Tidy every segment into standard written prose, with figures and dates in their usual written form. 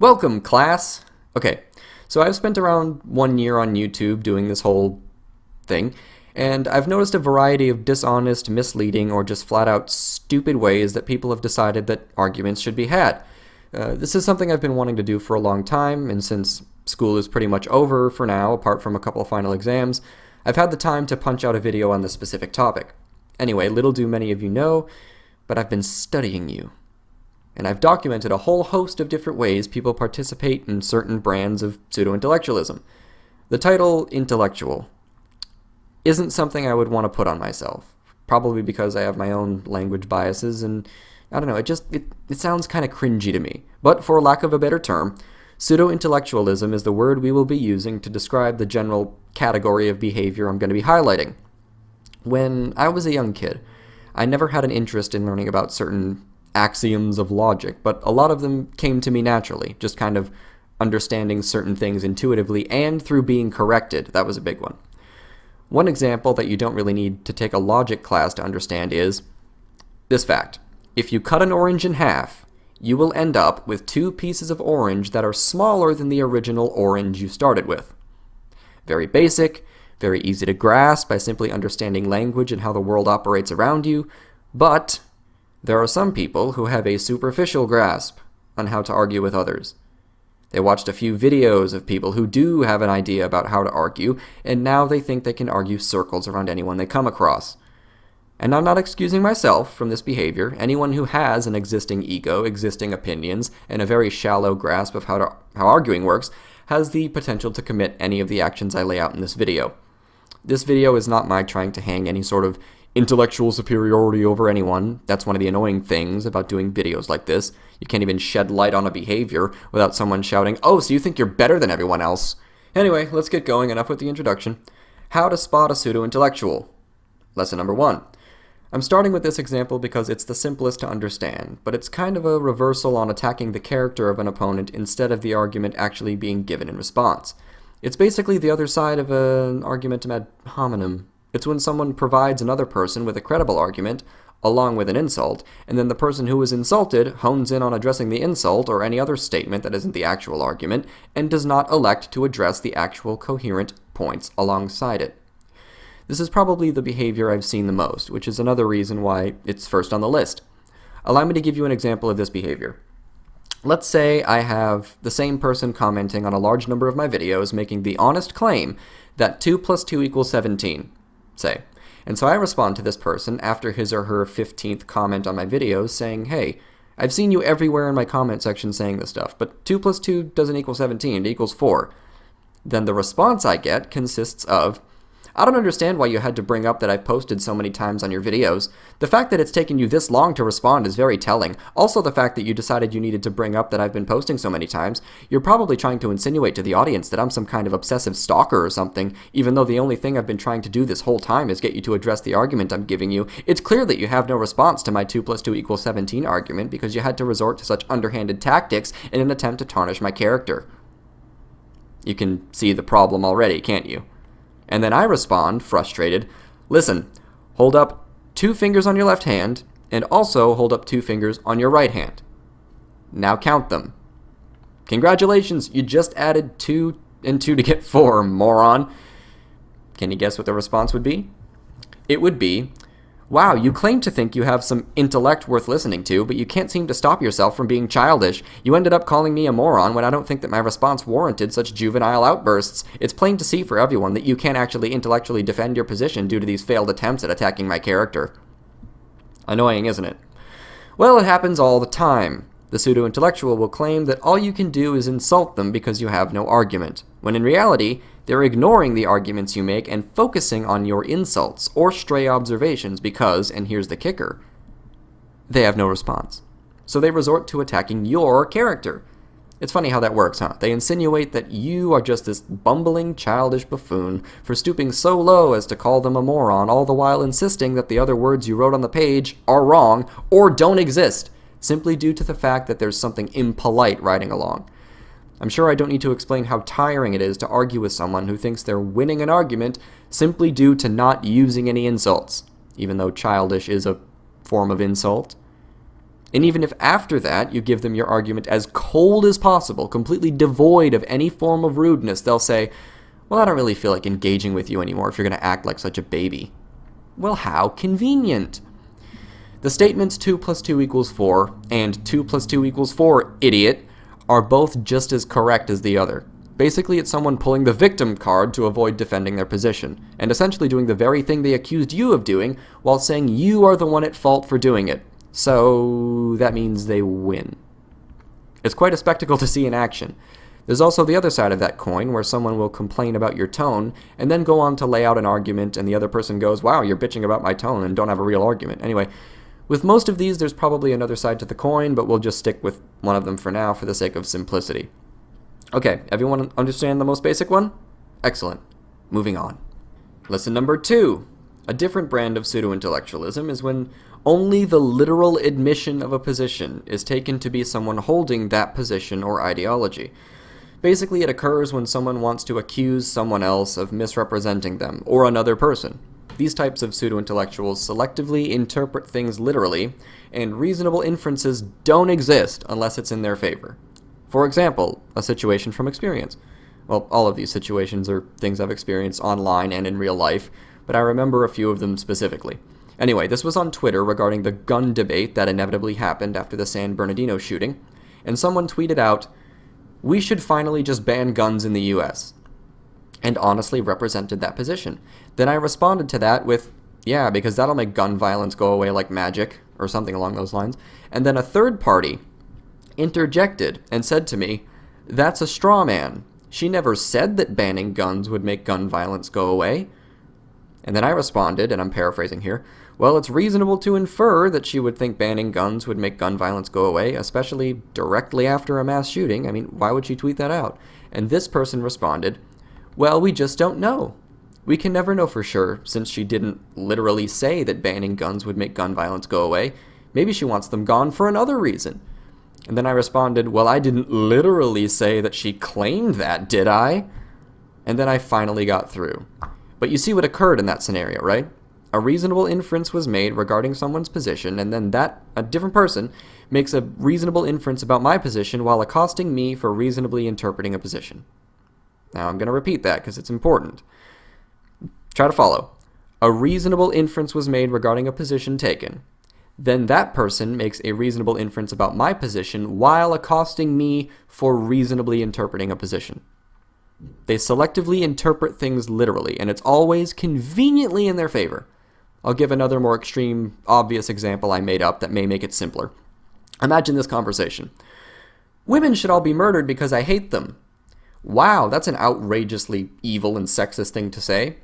Welcome, class! Okay, so I've spent around 1 year on YouTube doing this whole thing, and I've noticed a variety of dishonest, misleading, or just flat-out stupid ways that people have decided that arguments should be had. This is something I've been wanting to do for a long time, and since school is pretty much over for now, apart from a couple of final exams, I've had the time to punch out a video on this specific topic. Anyway, little do many of you know, but I've been studying you. And I've documented a whole host of different ways people participate in certain brands of pseudo-intellectualism. The title, intellectual, isn't something I would want to put on myself, probably because I have my own language biases, and I don't know, it sounds kind of cringy to me. But for lack of a better term, pseudo-intellectualism is the word we will be using to describe the general category of behavior I'm going to be highlighting. When I was a young kid, I never had an interest in learning about certain axioms of logic, but a lot of them came to me naturally, just kind of understanding certain things intuitively and through being corrected. That was a big one. One example that you don't really need to take a logic class to understand is this fact. If you cut an orange in half, you will end up with two pieces of orange that are smaller than the original orange you started with. Very basic, very easy to grasp by simply understanding language and how the world operates around you, but there are some people who have a superficial grasp on how to argue with others. They watched a few videos of people who do have an idea about how to argue, and now they think they can argue circles around anyone they come across. And I'm not excusing myself from this behavior. Anyone who has an existing ego, existing opinions, and a very shallow grasp of how arguing works has the potential to commit any of the actions I lay out in this video. This video is not my trying to hang any sort of intellectual superiority over anyone. That's one of the annoying things about doing videos like this. You can't even shed light on a behavior without someone shouting, "Oh, so you think you're better than everyone else?" Anyway, let's get going. Enough with the introduction. How to spot a pseudo-intellectual. Lesson number 1. I'm starting with this example because it's the simplest to understand, but it's kind of a reversal on attacking the character of an opponent instead of the argument actually being given in response. It's basically the other side of an argumentum ad hominem. It's when someone provides another person with a credible argument, along with an insult, and then the person who was insulted hones in on addressing the insult or any other statement that isn't the actual argument, and does not elect to address the actual coherent points alongside it. This is probably the behavior I've seen the most, which is another reason why it's first on the list. Allow me to give you an example of this behavior. Let's say I have the same person commenting on a large number of my videos making the honest claim that 2 plus 2 equals 17. Say. And so I respond to this person after his or her 15th comment on my videos saying, "Hey, I've seen you everywhere in my comment section saying this stuff, but 2 plus 2 doesn't equal 17, it equals 4. Then the response I get consists of, "I don't understand why you had to bring up that I've posted so many times on your videos. The fact that it's taken you this long to respond is very telling. Also the fact that you decided you needed to bring up that I've been posting so many times. You're probably trying to insinuate to the audience that I'm some kind of obsessive stalker or something, even though the only thing I've been trying to do this whole time is get you to address the argument I'm giving you. It's clear that you have no response to my 2 plus 2 equals 17 argument because you had to resort to such underhanded tactics in an attempt to tarnish my character." You can see the problem already, can't you? And then I respond, frustrated, "Listen, hold up 2 fingers on your left hand, and also hold up 2 fingers on your right hand. Now count them. Congratulations, you just added 2 and 2 to get 4, moron." Can you guess what the response would be? It would be, "Wow, you claim to think you have some intellect worth listening to, but you can't seem to stop yourself from being childish. You ended up calling me a moron when I don't think that my response warranted such juvenile outbursts. It's plain to see for everyone that you can't actually intellectually defend your position due to these failed attempts at attacking my character." Annoying, isn't it? Well, it happens all the time. The pseudo-intellectual will claim that all you can do is insult them because you have no argument, when in reality, they're ignoring the arguments you make and focusing on your insults or stray observations because, and here's the kicker, they have no response. So they resort to attacking your character. It's funny how that works, huh? They insinuate that you are just this bumbling, childish buffoon for stooping so low as to call them a moron, all the while insisting that the other words you wrote on the page are wrong or don't exist, simply due to the fact that there's something impolite riding along. I'm sure I don't need to explain how tiring it is to argue with someone who thinks they're winning an argument simply due to not using any insults, even though childish is a form of insult. And even if after that you give them your argument as cold as possible, completely devoid of any form of rudeness, they'll say, well, I don't really feel like engaging with you anymore if you're going to act like such a baby. Well, how convenient. The statements 2 plus 2 equals 4 and 2 plus 2 equals 4, idiot, are both just as correct as the other. Basically, it's someone pulling the victim card to avoid defending their position, and essentially doing the very thing they accused you of doing while saying you are the one at fault for doing it. So that means they win. It's quite a spectacle to see in action. There's also the other side of that coin, where someone will complain about your tone and then go on to lay out an argument, and the other person goes, wow, you're bitching about my tone and don't have a real argument. Anyway, with most of these, there's probably another side to the coin, but we'll just stick with one of them for now for the sake of simplicity. Okay, everyone understand the most basic one? Excellent. Moving on. Lesson number 2. A different brand of pseudo-intellectualism is when only the literal admission of a position is taken to be someone holding that position or ideology. Basically, it occurs when someone wants to accuse someone else of misrepresenting them, or another person. These types of pseudo-intellectuals selectively interpret things literally, and reasonable inferences don't exist unless it's in their favor. For example, a situation from experience. Well, all of these situations are things I've experienced online and in real life, but I remember a few of them specifically. Anyway, this was on Twitter regarding the gun debate that inevitably happened after the San Bernardino shooting, and someone tweeted out, "We should finally just ban guns in the US," and honestly represented that position. Then I responded to that with, yeah, because that'll make gun violence go away like magic, or something along those lines. And then a third party interjected and said to me, that's a straw man. She never said that banning guns would make gun violence go away. And then I responded, and I'm paraphrasing here, well, it's reasonable to infer that she would think banning guns would make gun violence go away, especially directly after a mass shooting. I mean, why would she tweet that out? And this person responded, well, we just don't know. We can never know for sure, since she didn't literally say that banning guns would make gun violence go away. Maybe she wants them gone for another reason. And then I responded, well, I didn't literally say that she claimed that, did I? And then I finally got through. But you see what occurred in that scenario, right? A reasonable inference was made regarding someone's position, and then a different person, makes a reasonable inference about my position while accosting me for reasonably interpreting a position. Now, I'm going to repeat that because it's important. Try to follow. A reasonable inference was made regarding a position taken. Then that person makes a reasonable inference about my position while accosting me for reasonably interpreting a position. They selectively interpret things literally, and it's always conveniently in their favor. I'll give another more extreme, obvious example I made up that may make it simpler. Imagine this conversation. Women should all be murdered because I hate them. Wow, that's an outrageously evil and sexist thing to say.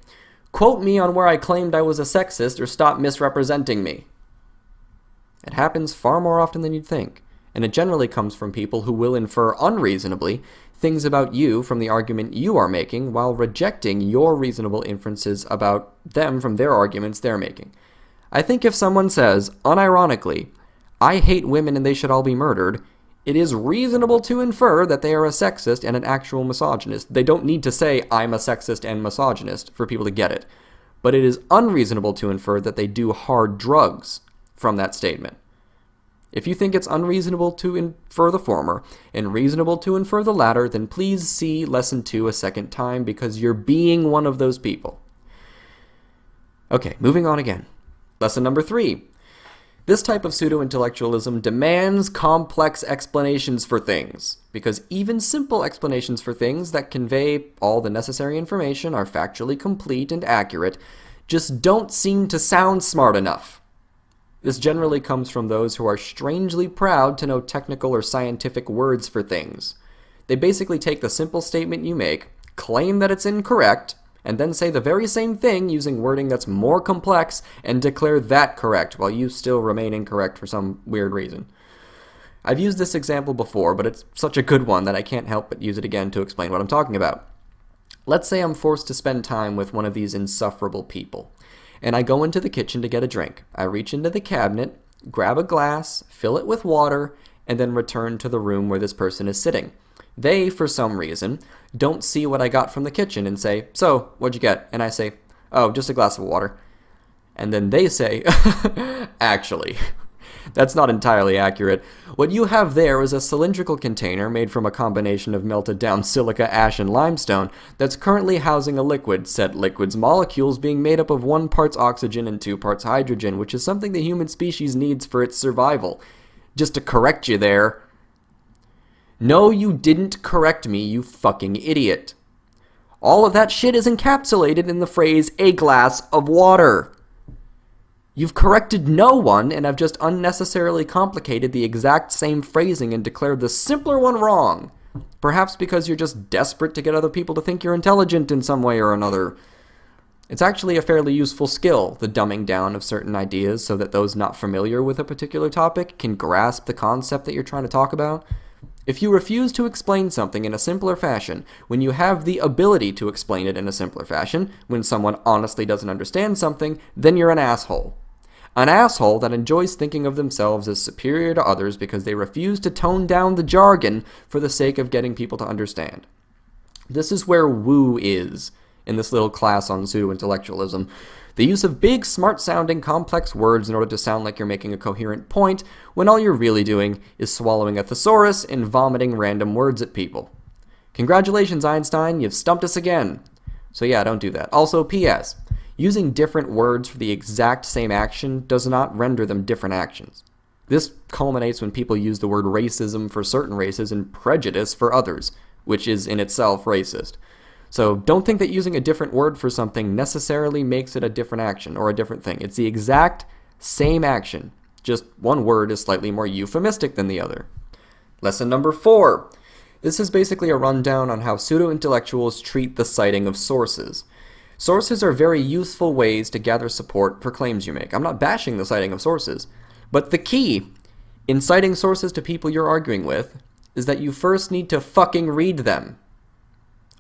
Quote me on where I claimed I was a sexist or stop misrepresenting me. It happens far more often than you'd think, and it generally comes from people who will infer unreasonably things about you from the argument you are making while rejecting your reasonable inferences about them from their arguments they're making. I think if someone says, unironically, I hate women and they should all be murdered, it is reasonable to infer that they are a sexist and an actual misogynist. They don't need to say, I'm a sexist and misogynist for people to get it. But it is unreasonable to infer that they do hard drugs from that statement. If you think it's unreasonable to infer the former and reasonable to infer the latter, then please see Lesson 2 a second time because you're being one of those people. Okay, moving on again. Lesson number 3. This type of pseudo-intellectualism demands complex explanations for things, because even simple explanations for things that convey all the necessary information are factually complete and accurate just don't seem to sound smart enough. This generally comes from those who are strangely proud to know technical or scientific words for things. They basically take the simple statement you make, claim that it's incorrect, and then say the very same thing using wording that's more complex and declare that correct while you still remain incorrect for some weird reason. I've used this example before, but it's such a good one that I can't help but use it again to explain what I'm talking about. Let's say I'm forced to spend time with one of these insufferable people, and I go into the kitchen to get a drink. I reach into the cabinet, grab a glass, fill it with water, and then return to the room where this person is sitting. They, for some reason, don't see what I got from the kitchen and say, so, what'd you get? And I say, oh, just a glass of water. And then they say, actually. That's not entirely accurate. What you have there is a cylindrical container made from a combination of melted down silica, ash, and limestone that's currently housing a liquid, said liquid's molecules being made up of 1 part oxygen and 2 parts hydrogen, which is something the human species needs for its survival. Just to correct you there. No, you didn't correct me, you fucking idiot. All of that shit is encapsulated in the phrase, a glass of water. You've corrected no one and have just unnecessarily complicated the exact same phrasing and declared the simpler one wrong. Perhaps because you're just desperate to get other people to think you're intelligent in some way or another. It's actually a fairly useful skill, the dumbing down of certain ideas so that those not familiar with a particular topic can grasp the concept that you're trying to talk about. If you refuse to explain something in a simpler fashion, when you have the ability to explain it in a simpler fashion, when someone honestly doesn't understand something, then you're an asshole. An asshole that enjoys thinking of themselves as superior to others because they refuse to tone down the jargon for the sake of getting people to understand. This is where woo is in this little class on pseudo-intellectualism. The use of big, smart-sounding, complex words in order to sound like you're making a coherent point, when all you're really doing is swallowing a thesaurus and vomiting random words at people. Congratulations, Einstein, you've stumped us again. So yeah, don't do that. Also, P.S. Using different words for the exact same action does not render them different actions. This culminates when people use the word racism for certain races and prejudice for others, which is in itself racist. So don't think that using a different word for something necessarily makes it a different action or a different thing. It's the exact same action. Just one word is slightly more euphemistic than the other. Lesson number 4. This is basically a rundown on how pseudo-intellectuals treat the citing of sources. Sources are very useful ways to gather support for claims you make. I'm not bashing the citing of sources, but the key in citing sources to people you're arguing with is that you first need to fucking read them.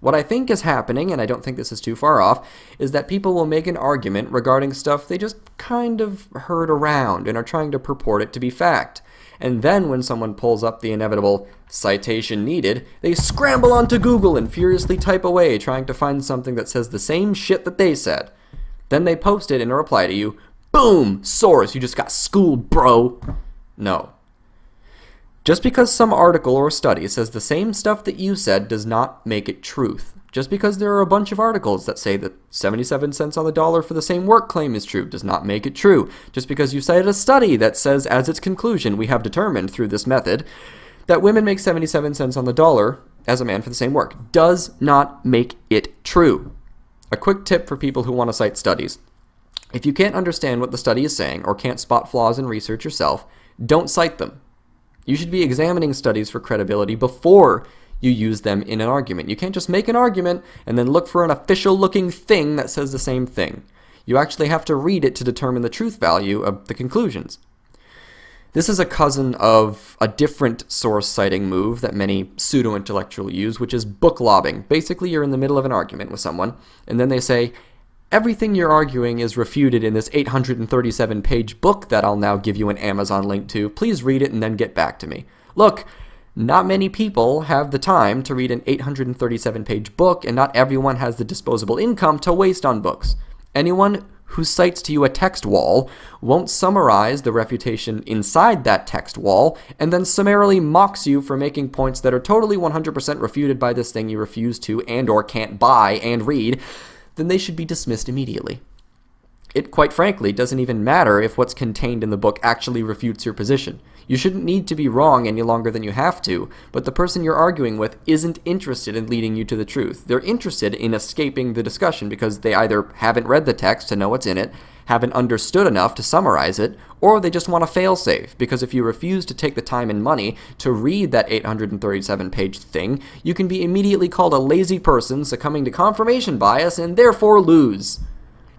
What I think is happening, and I don't think this is too far off, is that people will make an argument regarding stuff they just kind of heard around and are trying to purport it to be fact. And then when someone pulls up the inevitable citation needed, they scramble onto Google and furiously type away trying to find something that says the same shit that they said. Then they post it in a reply to you. Boom! Source, you just got schooled, bro! No. Just because some article or study says the same stuff that you said does not make it truth. Just because there are a bunch of articles that say that 77 cents on the dollar for the same work claim is true does not make it true. Just because you cited a study that says as its conclusion we have determined through this method that women make 77 cents on the dollar as a man for the same work does not make it true. A quick tip for people who want to cite studies. If you can't understand what the study is saying or can't spot flaws in research yourself, don't cite them. You should be examining studies for credibility before you use them in an argument. You can't just make an argument and then look for an official-looking thing that says the same thing. You actually have to read it to determine the truth value of the conclusions. This is a cousin of a different source citing move that many pseudo-intellectuals use, which is book lobbing. Basically, you're in the middle of an argument with someone, and then they say, everything you're arguing is refuted in this 837-page book that I'll now give you an Amazon link to. Please read it and then get back to me. Look, not many people have the time to read an 837-page book, and not everyone has the disposable income to waste on books. Anyone who cites to you a text wall won't summarize the refutation inside that text wall and then summarily mocks you for making points that are totally 100% refuted by this thing you refuse to and or can't buy and read. Then they should be dismissed immediately. It, quite frankly, doesn't even matter if what's contained in the book actually refutes your position. You shouldn't need to be wrong any longer than you have to, but the person you're arguing with isn't interested in leading you to the truth. They're interested in escaping the discussion because they either haven't read the text to know what's in it, haven't understood enough to summarize it, or they just want a fail-safe, because if you refuse to take the time and money to read that 837-page thing, you can be immediately called a lazy person succumbing to confirmation bias and therefore lose.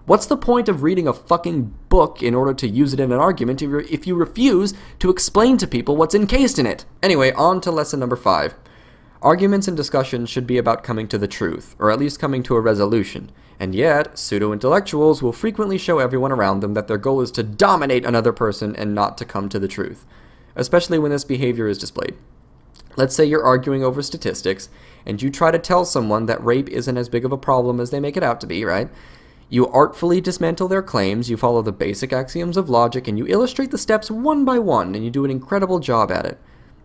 What's the point of reading a fucking book in order to use it in an argument if you refuse to explain to people what's encased in it? Anyway, on to lesson number 5. Arguments and discussions should be about coming to the truth, or at least coming to a resolution. And yet, pseudo-intellectuals will frequently show everyone around them that their goal is to dominate another person and not to come to the truth, especially when this behavior is displayed. Let's say you're arguing over statistics, and you try to tell someone that rape isn't as big of a problem as they make it out to be, right? You artfully dismantle their claims, you follow the basic axioms of logic, and you illustrate the steps one by one, and you do an incredible job at it.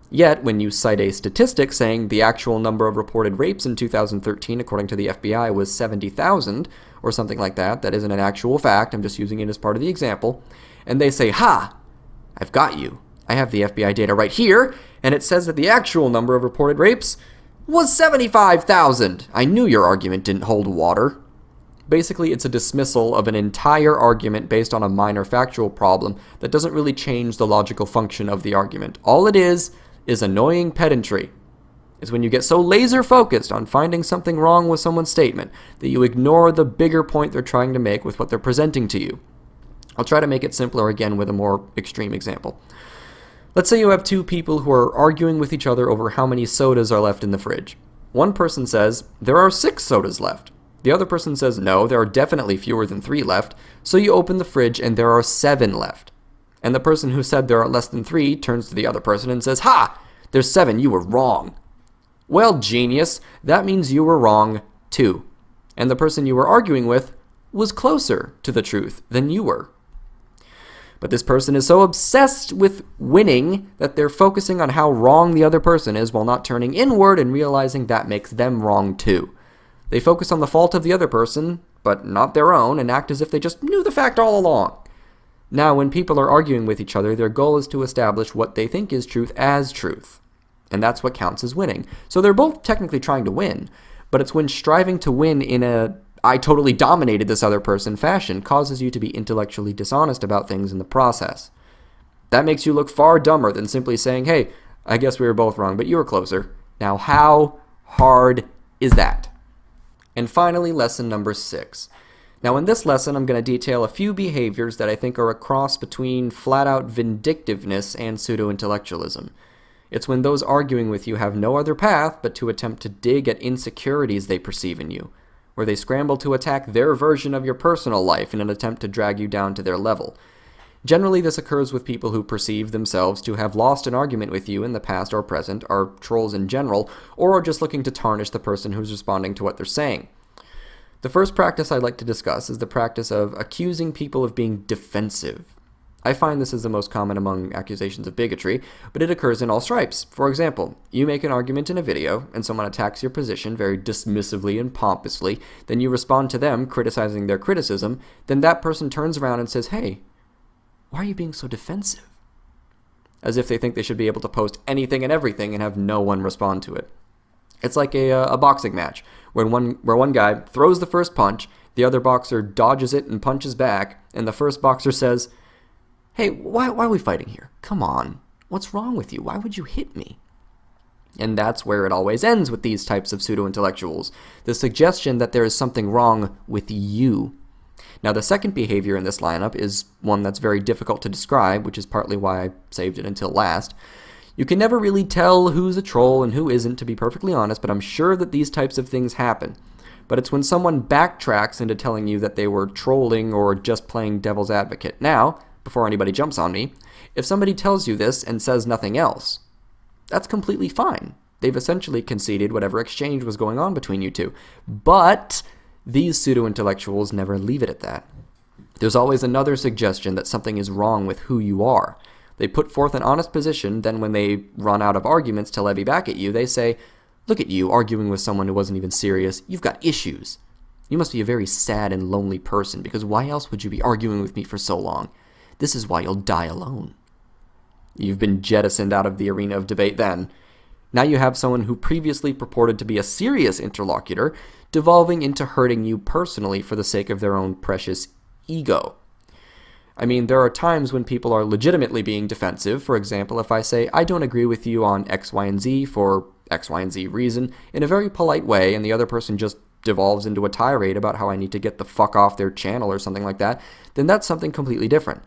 Yet, when you cite a statistic saying the actual number of reported rapes in 2013, according to the FBI, was 70,000, or something like that, that isn't an actual fact, I'm just using it as part of the example, and they say, "Ha! I've got you. I have the FBI data right here, and it says that the actual number of reported rapes was 75,000. I knew your argument didn't hold water." Basically, it's a dismissal of an entire argument based on a minor factual problem that doesn't really change the logical function of the argument. All it is annoying pedantry. It's when you get so laser focused on finding something wrong with someone's statement that you ignore the bigger point they're trying to make with what they're presenting to you. I'll try to make it simpler again with a more extreme example. Let's say you have two people who are arguing with each other over how many sodas are left in the fridge. One person says, "There are 6 sodas left." The other person says, "No, there are definitely fewer than 3 left." So you open the fridge and there are 7 left. And the person who said there are less than 3 turns to the other person and says, "Ha! There's 7, you were wrong." Well, genius, that means you were wrong too. And the person you were arguing with was closer to the truth than you were. But this person is so obsessed with winning that they're focusing on how wrong the other person is while not turning inward and realizing that makes them wrong too. They focus on the fault of the other person, but not their own, and act as if they just knew the fact all along. Now, when people are arguing with each other, their goal is to establish what they think is truth as truth. And that's what counts as winning. So they're both technically trying to win, but it's when striving to win in a "I totally dominated this other person" fashion causes you to be intellectually dishonest about things in the process. That makes you look far dumber than simply saying, "Hey, I guess we were both wrong, but you were closer." Now, how hard is that? And finally, lesson number 6. Now, in this lesson, I'm going to detail a few behaviors that I think are a cross between flat-out vindictiveness and pseudo-intellectualism. It's when those arguing with you have no other path but to attempt to dig at insecurities they perceive in you, where they scramble to attack their version of your personal life in an attempt to drag you down to their level. Generally, this occurs with people who perceive themselves to have lost an argument with you in the past or present, are trolls in general, or are just looking to tarnish the person who's responding to what they're saying. The first practice I'd like to discuss is the practice of accusing people of being defensive. I find this is the most common among accusations of bigotry, but it occurs in all stripes. For example, you make an argument in a video, and someone attacks your position very dismissively and pompously, then you respond to them, criticizing their criticism, then that person turns around and says, "Hey, why are you being so defensive?" As if they think they should be able to post anything and everything and have no one respond to it. It's like a boxing match, where one guy throws the first punch, the other boxer dodges it and punches back, and the first boxer says, "Hey, why are we fighting here? Come on. What's wrong with you? Why would you hit me?" And that's where it always ends with these types of pseudo-intellectuals, the suggestion that there is something wrong with you. Now, the second behavior in this lineup is one that's very difficult to describe, which is partly why I saved it until last. You can never really tell who's a troll and who isn't, to be perfectly honest, but I'm sure that these types of things happen. But it's when someone backtracks into telling you that they were trolling or just playing devil's advocate. Now, before anybody jumps on me, if somebody tells you this and says nothing else, that's completely fine. They've essentially conceded whatever exchange was going on between you two. But these pseudo-intellectuals never leave it at that. There's always another suggestion that something is wrong with who you are. They put forth an honest position, then when they run out of arguments to levy back at you, they say, "Look at you arguing with someone who wasn't even serious. You've got issues. You must be a very sad and lonely person, because why else would you be arguing with me for so long? This is why you'll die alone." You've been jettisoned out of the arena of debate then. Now you have someone who previously purported to be a serious interlocutor devolving into hurting you personally for the sake of their own precious ego. I mean, there are times when people are legitimately being defensive. For example, if I say, "I don't agree with you on X, Y, and Z for X, Y, and Z reason," in a very polite way, and the other person just devolves into a tirade about how I need to get the fuck off their channel or something like that, then that's something completely different.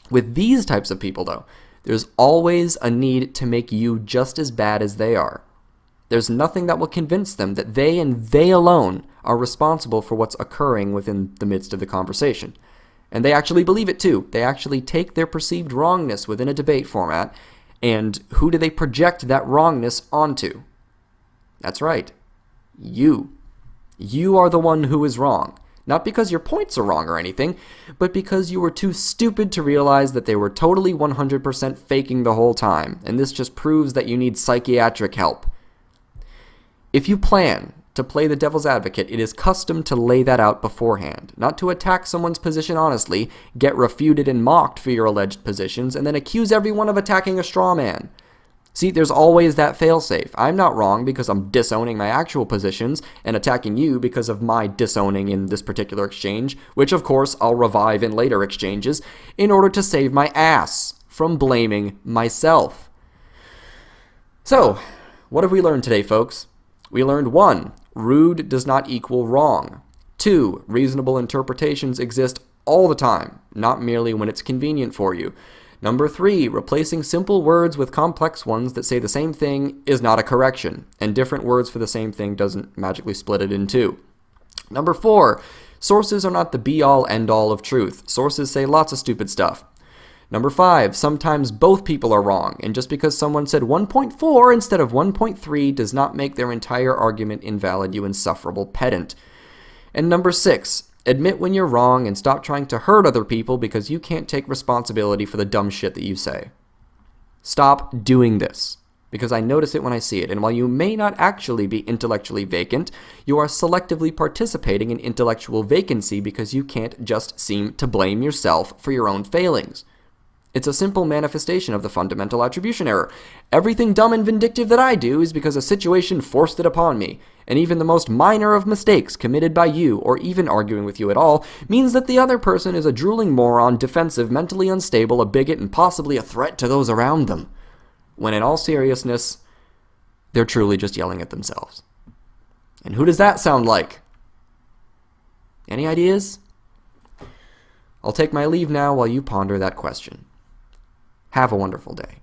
With these types of people, though, there's always a need to make you just as bad as they are. There's nothing that will convince them that they and they alone are responsible for what's occurring within the midst of the conversation. And they actually believe it too. They actually take their perceived wrongness within a debate format, and who do they project that wrongness onto? That's right. You. You are the one who is wrong. Not because your points are wrong or anything, but because you were too stupid to realize that they were totally 100% faking the whole time, and this just proves that you need psychiatric help. If you plan to play the devil's advocate, it is custom to lay that out beforehand, not to attack someone's position honestly, get refuted and mocked for your alleged positions, and then accuse everyone of attacking a straw man. See, there's always that failsafe. I'm not wrong because I'm disowning my actual positions and attacking you because of my disowning in this particular exchange, which of course I'll revive in later exchanges in order to save my ass from blaming myself. So, what have we learned today, folks? We learned 1. Rude does not equal wrong. 2. Reasonable interpretations exist all the time, not merely when it's convenient for you. Number 3, replacing simple words with complex ones that say the same thing is not a correction, and different words for the same thing doesn't magically split it in two. Number 4, sources are not the be-all, end-all of truth. Sources say lots of stupid stuff. Number 5, sometimes both people are wrong, and just because someone said 1.4 instead of 1.3 does not make their entire argument invalid, you insufferable pedant. And number 6, admit when you're wrong and stop trying to hurt other people because you can't take responsibility for the dumb shit that you say. Stop doing this, because I notice it when I see it, and while you may not actually be intellectually vacant, you are selectively participating in intellectual vacancy because you can't just seem to blame yourself for your own failings. It's a simple manifestation of the fundamental attribution error. Everything dumb and vindictive that I do is because a situation forced it upon me, and even the most minor of mistakes committed by you, or even arguing with you at all, means that the other person is a drooling moron, defensive, mentally unstable, a bigot, and possibly a threat to those around them. When in all seriousness, they're truly just yelling at themselves. And who does that sound like? Any ideas? I'll take my leave now while you ponder that question. Have a wonderful day.